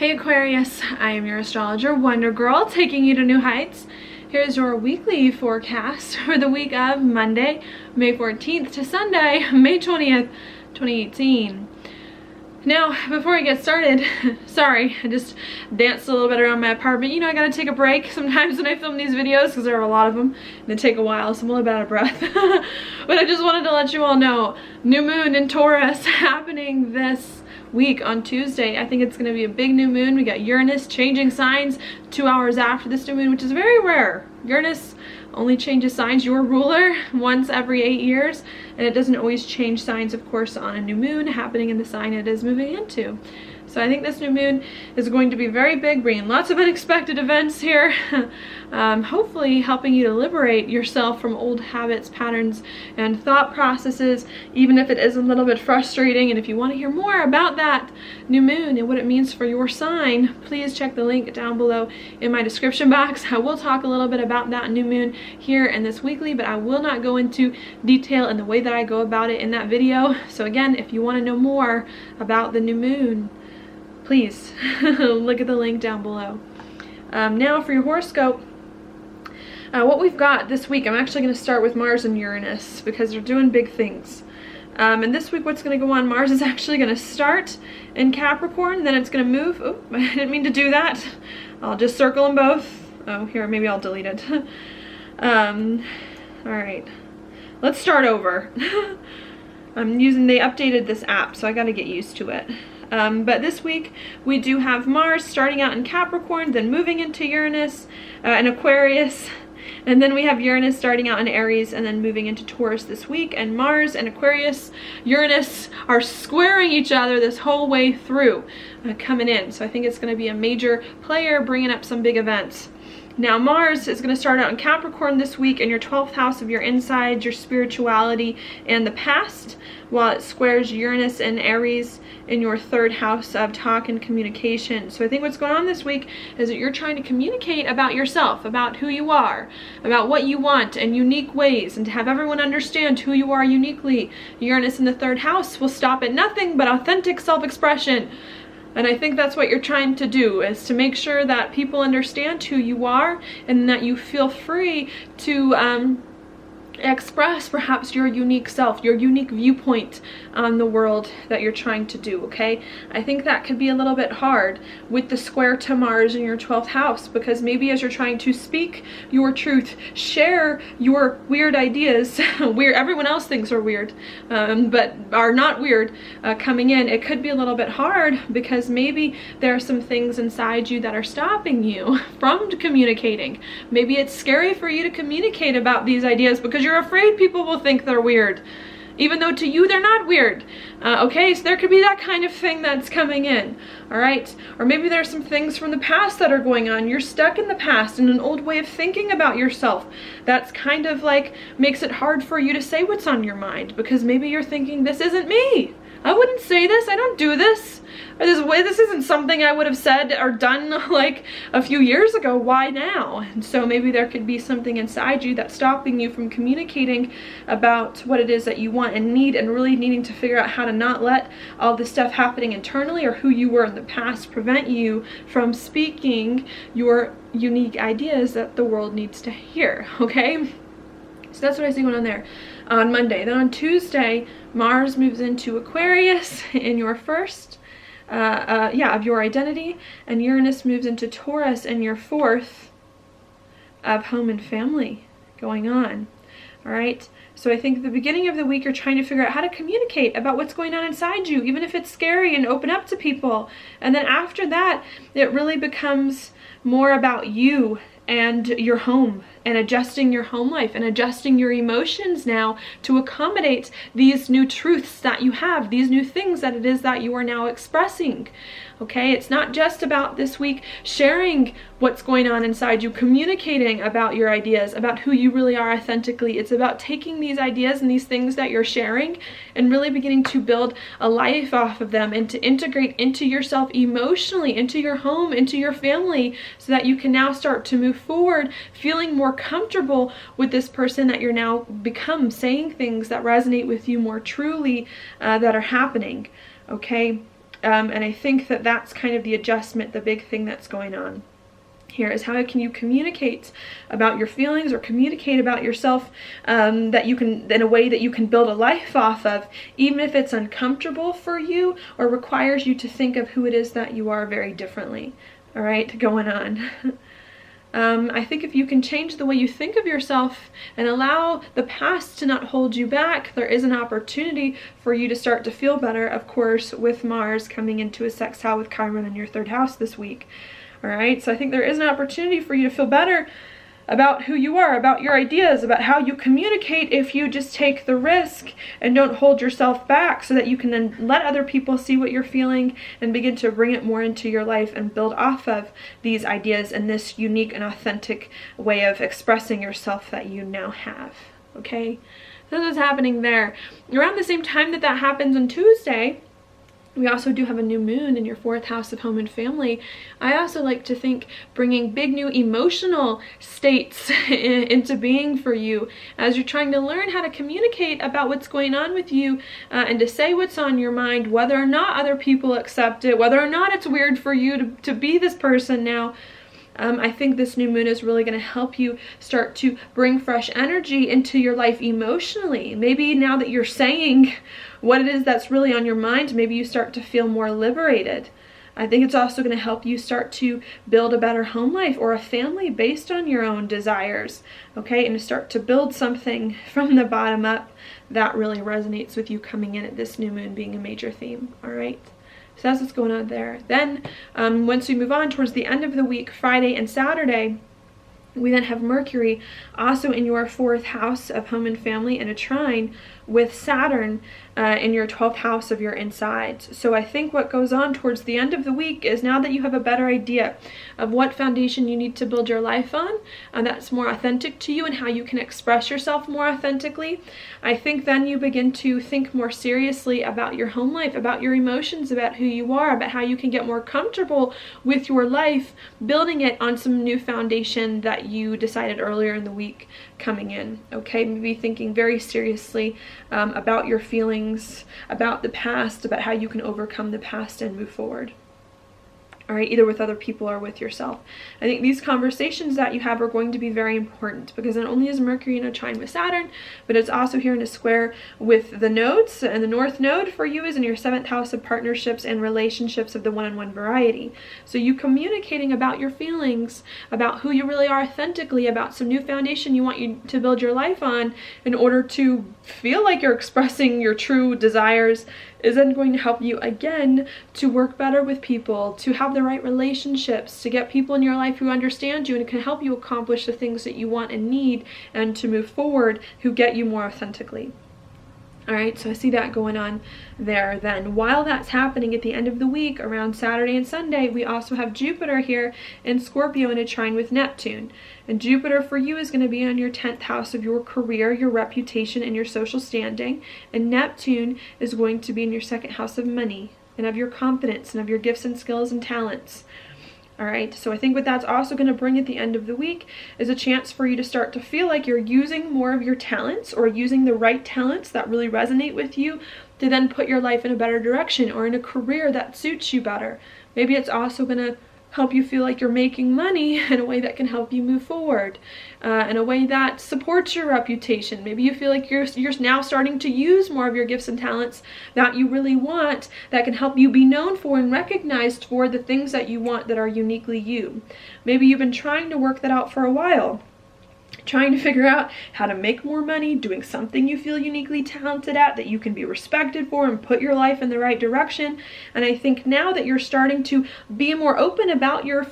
Hey Aquarius, I am your astrologer Wonder Girl, taking you to new heights. Here's your weekly forecast for the week of Monday, May 14th to Sunday, May 20th, 2018. Now, before I get started, sorry, I just danced a little bit around my apartment. You know, I gotta take a break sometimes when I film these videos because there are a lot of them and they take a while, so I'm a little bit out of breath. But I just wanted to let you all know, new moon in Taurus happening this week on Tuesday. I think it's going to be a big new moon. We got Uranus changing signs 2 hours after this new moon, which is very rare. Uranus only changes signs, your ruler, once every 8 years, and it doesn't always change signs, of course, on a new moon happening in the sign it is moving into. So I think this new moon is going to be very big, bringing lots of unexpected events here. Hopefully helping you to liberate yourself from old habits, patterns, and thought processes, even if it is a little bit frustrating. And if you want to hear more about that new moon and what it means for your sign, please check the link down below in my description box. I will talk a little bit about that new moon here in this weekly, but I will not go into detail in the way that I go about it in that video. So again, if you want to know more about the new moon, please look at the link down below. Now for your horoscope, what we've got this week, I'm actually going to start with Mars and Uranus because they're doing big things. And this week what's going to go on, Mars is actually going to start in Capricorn, then it's going to move. Oh, I didn't mean to do that. I'll just circle them both. Oh, here, maybe I'll delete it. Alright, let's start over. They updated this app, so I got to get used to it. But this week we do have Mars starting out in Capricorn, then moving into Uranus and Aquarius, and then we have Uranus starting out in Aries and then moving into Taurus this week. And Mars and Aquarius, Uranus are squaring each other this whole way through, coming in. So I think it's going to be a major player bringing up some big events. Now Mars is going to start out in Capricorn this week in your 12th house of your insides, your spirituality, and the past, while it squares Uranus and Aries in your 3rd house of talk and communication. So I think what's going on this week is that you're trying to communicate about yourself, about who you are, about what you want in unique ways, and to have everyone understand who you are uniquely. Uranus in the 3rd house will stop at nothing but authentic self-expression. And I think that's what you're trying to do, is to make sure that people understand who you are and that you feel free to express perhaps your unique self, your unique viewpoint on the world that you're trying to do, okay? I think that could be a little bit hard with the square to Mars in your 12th house, because maybe as you're trying to speak your truth, share your weird ideas, everyone else thinks are weird, but are not weird, coming in, it could be a little bit hard because maybe there are some things inside you that are stopping you from communicating. Maybe it's scary for you to communicate about these ideas because you're afraid people will think they're weird, even though to you they're not weird. Okay, so there could be that kind of thing that's coming in, all right? Or maybe there's some things from the past that are going on. You're stuck in the past in an old way of thinking about yourself. That's kind of like makes it hard for you to say what's on your mind, because maybe you're thinking, this isn't me. I wouldn't say this. I don't do this. Or this isn't something I would have said or done like a few years ago. Why now? And so maybe there could be something inside you that's stopping you from communicating about what it is that you want and need, and really needing to figure out how to not let all this stuff happening internally or who you were in the past prevent you from speaking your unique ideas that the world needs to hear, okay? So that's what I see going on there on Monday. Then on Tuesday, Mars moves into Aquarius in your 1st, of your identity, and Uranus moves into Taurus in your 4th of home and family going on. All right. So I think at the beginning of the week, you're trying to figure out how to communicate about what's going on inside you, even if it's scary, and open up to people. And then after that, it really becomes more about you and your home, and adjusting your home life and adjusting your emotions now to accommodate these new truths that you have, these new things that it is that you are now expressing. Okay, it's not just about this week sharing what's going on inside you, communicating about your ideas, about who you really are authentically. It's about taking these ideas and these things that you're sharing and really beginning to build a life off of them, and to integrate into yourself emotionally, into your home, into your family, so that you can now start to move forward feeling more comfortable with this person that you're now become, saying things that resonate with you more truly, that are happening. Okay. And I think that that's kind of the adjustment, the big thing that's going on here, is how can you communicate about your feelings or communicate about yourself that you can, in a way that you can build a life off of, even if it's uncomfortable for you or requires you to think of who it is that you are very differently. All right, going on. I think if you can change the way you think of yourself and allow the past to not hold you back, there is an opportunity for you to start to feel better, of course, with Mars coming into a sextile with Chiron in your 3rd house this week. All right, so I think there is an opportunity for you to feel better about who you are, about your ideas, about how you communicate if you just take the risk and don't hold yourself back, so that you can then let other people see what you're feeling and begin to bring it more into your life and build off of these ideas and this unique and authentic way of expressing yourself that you now have. Okay, so that's what's happening there. Around the same time that happens on Tuesday, we also do have a new moon in your 4th house of home and family. I also like to think bringing big new emotional states into being for you as you're trying to learn how to communicate about what's going on with you and to say what's on your mind, whether or not other people accept it, whether or not it's weird for you to be this person now. I think this new moon is really going to help you start to bring fresh energy into your life emotionally. Maybe now that you're saying what it is that's really on your mind, maybe you start to feel more liberated. I think it's also going to help you start to build a better home life or a family based on your own desires, okay? And to start to build something from the bottom up that really resonates with you coming in at this new moon being a major theme, all right? So that's what's going on there. Then once we move on towards the end of the week, Friday and Saturday, we then have Mercury also in your 4th house of home and family in a trine with Saturn in your 12th house of your insides. So I think what goes on towards the end of the week is, now that you have a better idea of what foundation you need to build your life on, and that's more authentic to you and how you can express yourself more authentically, I think then you begin to think more seriously about your home life, about your emotions, about who you are, about how you can get more comfortable with your life, building it on some new foundation that you decided earlier in the week coming in, okay? Maybe thinking very seriously about your feelings, about the past, about how you can overcome the past and move forward. All right, either with other people or with yourself. I think these conversations that you have are going to be very important, because not only is Mercury in a trine with Saturn, but it's also here in a square with the nodes, and the North Node for you is in your 7th house of partnerships and relationships of the one-on-one variety. So you communicating about your feelings, about who you really are authentically, about some new foundation you want you to build your life on in order to feel like you're expressing your true desires, is then going to help you again to work better with people, to have the right relationships, to get people in your life who understand you and can help you accomplish the things that you want and need, and to move forward, who get you more authentically. All right, so I see that going on there. Then while that's happening at the end of the week, around Saturday and Sunday, we also have Jupiter here in Scorpio in a trine with Neptune. And Jupiter for you is going to be on your 10th house of your career, your reputation, and your social standing. And Neptune is going to be in your 2nd house of money and of your confidence and of your gifts and skills and talents. All right, so I think what that's also going to bring at the end of the week is a chance for you to start to feel like you're using more of your talents, or using the right talents that really resonate with you, to then put your life in a better direction or in a career that suits you better. Maybe it's also going to help you feel like you're making money in a way that can help you move forward, in a way that supports your reputation. Maybe you feel like you're now starting to use more of your gifts and talents that you really want, that can help you be known for and recognized for the things that you want that are uniquely you. Maybe you've been trying to work that out for a while, trying to figure out how to make more money, doing something you feel uniquely talented at, that you can be respected for and put your life in the right direction. And I think now that you're starting to be more open about your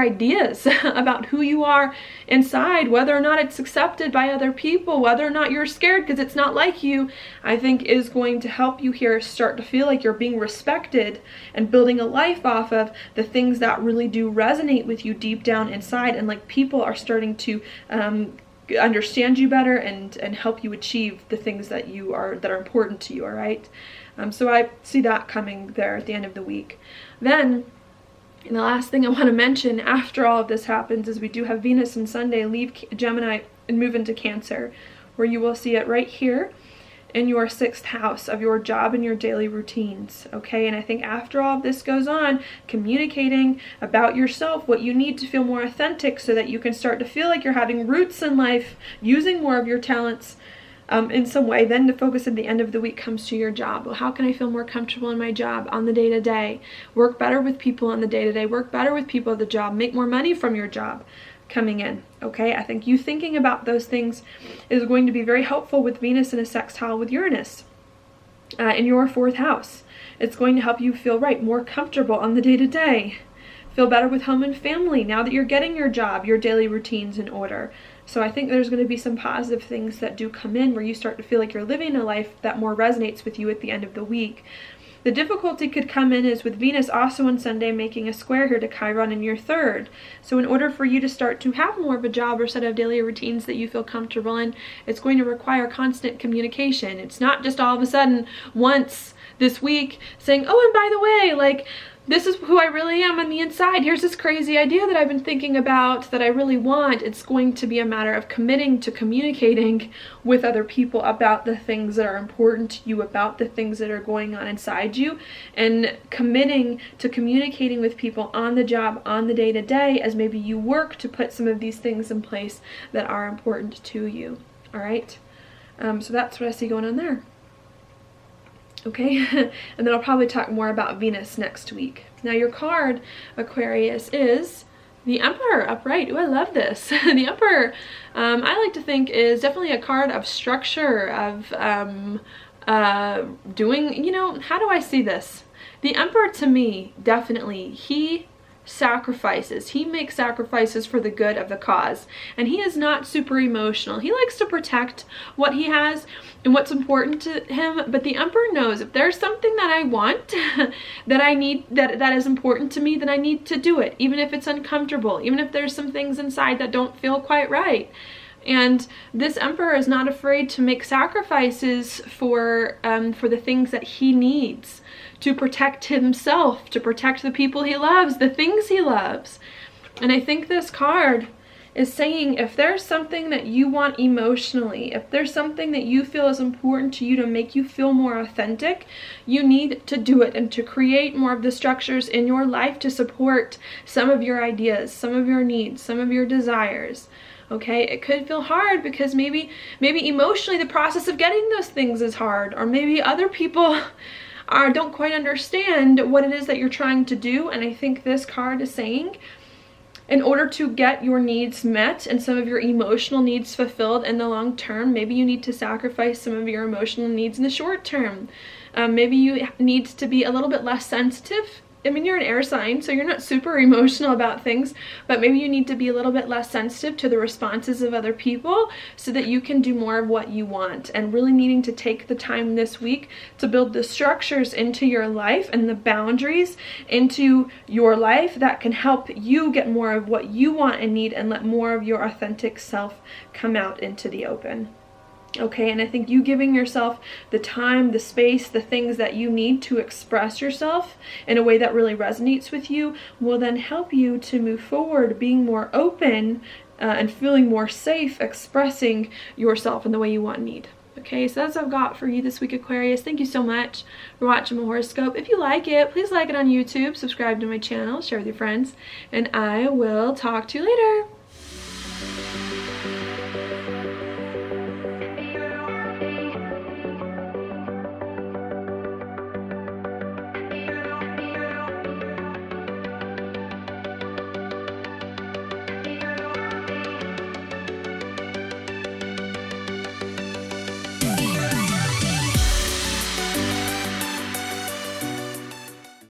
ideas, about who you are inside, whether or not it's accepted by other people, whether or not you're scared because it's not like you, I think is going to help you here start to feel like you're being respected and building a life off of the things that really do resonate with you deep down inside, and like people are starting to understand you better and help you achieve the things that are important to you. All right, so I see that coming there at the end of the week. Then, and the last thing I want to mention after all of this happens is we do have Venus and Sunday leave Gemini and move into Cancer, where you will see it right here in your 6th house of your job and your daily routines, okay? And I think after all of this goes on, communicating about yourself, what you need to feel more authentic so that you can start to feel like you're having roots in life, using more of your talents in some way, then the focus at the end of the week comes to your job. Well, how can I feel more comfortable in my job on the day-to-day? Work better with people on the day-to-day, work better with people at the job, make more money from your job coming in, okay? I think you thinking about those things is going to be very helpful with Venus in a sextile with Uranus in your 4th house. It's going to help you feel more comfortable on the day-to-day. Feel better with home and family now that you're getting your job, your daily routines in order. So I think there's going to be some positive things that do come in where you start to feel like you're living a life that more resonates with you at the end of the week. The difficulty could come in is with Venus also on Sunday making a square here to Chiron in your 3rd. So in order for you to start to have more of a job or set of daily routines that you feel comfortable in, it's going to require constant communication. It's not just all of a sudden once this week saying, oh, and by the way, like, this is who I really am on the inside. Here's this crazy idea that I've been thinking about that I really want. It's going to be a matter of committing to communicating with other people about the things that are important to you, about the things that are going on inside you, and committing to communicating with people on the job, on the day-to-day, as maybe you work to put some of these things in place that are important to you. All right? So that's what I see going on there. Okay, and then I'll probably talk more about Venus next week. Now your card, Aquarius, is the Emperor upright. Ooh, I love this. The Emperor, I like to think, is definitely a card of structure, of doing, how do I see this? The Emperor, to me, definitely, he sacrifices. He makes sacrifices for the good of the cause, and he is not super emotional. He likes to protect what he has and what's important to him, but the Emperor knows if there's something that I want that I need, that is important to me, then I need to do it, even if it's uncomfortable, even if there's some things inside that don't feel quite right. And this Emperor is not afraid to make sacrifices for the things that he needs to protect himself, to protect the people he loves, the things he loves. And I think this card is saying if there's something that you want emotionally, if there's something that you feel is important to you to make you feel more authentic, you need to do it and to create more of the structures in your life to support some of your ideas, some of your needs, some of your desires. Okay, it could feel hard because maybe emotionally the process of getting those things is hard, or maybe other people don't quite understand what it is that you're trying to do. And I think this card is saying, in order to get your needs met and some of your emotional needs fulfilled in the long term, maybe you need to sacrifice some of your emotional needs in the short term. Maybe you need to be a little bit less sensitive. I mean, you're an air sign, so you're not super emotional about things, but maybe you need to be a little bit less sensitive to the responses of other people so that you can do more of what you want, and really needing to take the time this week to build the structures into your life and the boundaries into your life that can help you get more of what you want and need and let more of your authentic self come out into the open. Okay, and I think you giving yourself the time, the space, the things that you need to express yourself in a way that really resonates with you will then help you to move forward, being more open and feeling more safe expressing yourself in the way you want and need. Okay, so that's what I've got for you this week, Aquarius. Thank you so much for watching my horoscope. If you like it, please like it on YouTube, subscribe to my channel, share with your friends, and I will talk to you later.